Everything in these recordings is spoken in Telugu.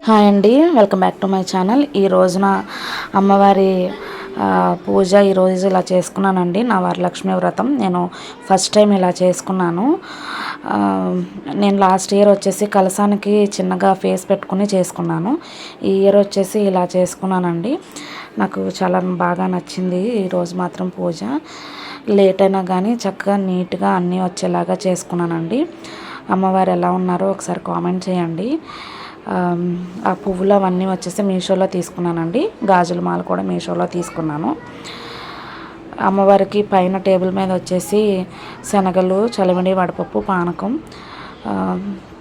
హాయ్ అండి, welcome back to my channel. ఈ రోజున అమ్మవారి పూజ ఈరోజు ఇలా చేసుకున్నానండి. నా వరలక్ష్మి వ్రతం నేను ఫస్ట్ టైం ఇలా చేసుకున్నాను. నేను లాస్ట్ ఇయర్ వచ్చేసి కలశానికి చిన్నగా ఫేస్ పెట్టుకుని చేసుకున్నాను. ఈ ఇయర్ వచ్చేసి ఇలా చేసుకున్నానండి. నాకు చాలా బాగా నచ్చింది. ఈరోజు మాత్రం పూజ లేట్ అయినా కానీ చక్కగా నీట్గా అన్నీ వచ్చేలాగా చేసుకున్నానండి. అమ్మవారు ఎలా ఉన్నారో ఒకసారి కామెంట్ చేయండి. ఆ పువ్వులు అవన్నీ వచ్చేసి మీషోలో తీసుకున్నానండి. గాజుల మాల కూడా మీషోలో తీసుకున్నాను. అమ్మవారికి పైన టేబుల్ మీద వచ్చేసి శనగలు, చలిమిడి, వడపప్పు, పానకం,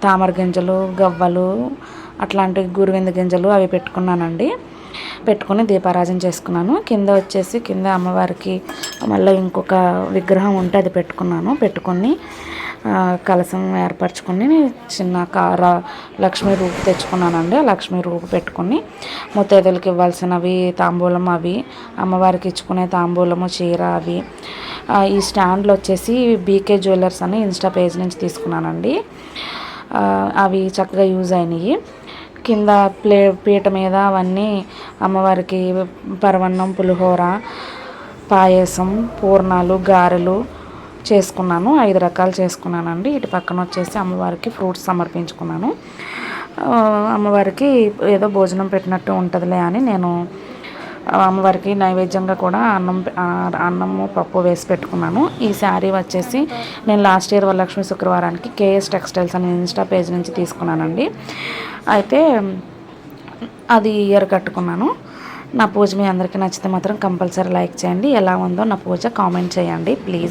తామర గింజలు, గవ్వలు, అట్లాంటి గురువింద గింజలు అవి పెట్టుకున్నానండి. పెట్టుకుని దీపారాజన చేసుకున్నాను. కింద అమ్మవారికి మళ్ళీ ఇంకొక విగ్రహం ఉంటే అది పెట్టుకుని కలశం ఏర్పరచుకొని చిన్న లక్ష్మీ రూపు తెచ్చుకున్నానండి. లక్ష్మీ రూపు పెట్టుకుని ముత్తైదులకి ఇవ్వాల్సినవి తాంబూలం, అవి అమ్మవారికి ఇచ్చుకునే తాంబూలము, చీర, అవి ఈ స్టాండ్లు వచ్చేసి బీకే జ్యువెలర్స్ అని ఇన్స్టా పేజ్ నుంచి తీసుకున్నానండి. అవి చక్కగా యూజ్ అయినాయి. కింద పీట మీద అవన్నీ అమ్మవారికి పరవన్నం, పులిహోర, పాయసం, పూర్ణాలు, గారెలు చేసుకున్నాను. 5 రకాలు చేసుకున్నానండి. ఇటు పక్కన వచ్చేసి అమ్మవారికి ఫ్రూట్స్ సమర్పించుకున్నాను. అమ్మవారికి ఏదో భోజనం పెట్టినట్టు ఉంటుందిలే అని నేను అమ్మవారికి నైవేద్యంగా కూడా అన్నము, పప్పు వేసి పెట్టుకున్నాను. ఈ శారీ వచ్చేసి నేను లాస్ట్ ఇయర్ వరలక్ష్మి శుక్రవారానికి కేఎస్ టెక్స్టైల్స్ అనే ఇన్స్టా పేజ్ నుంచి తీసుకున్నానండి. అయితే అది ఇయర్ కట్టుకున్నాను. నా పూజ మీ అందరికీ నచ్చితే మాత్రం కంపల్సరీ లైక్ చేయండి. ఎలా ఉందో నా పూజ కామెంట్ చేయండి ప్లీజ్.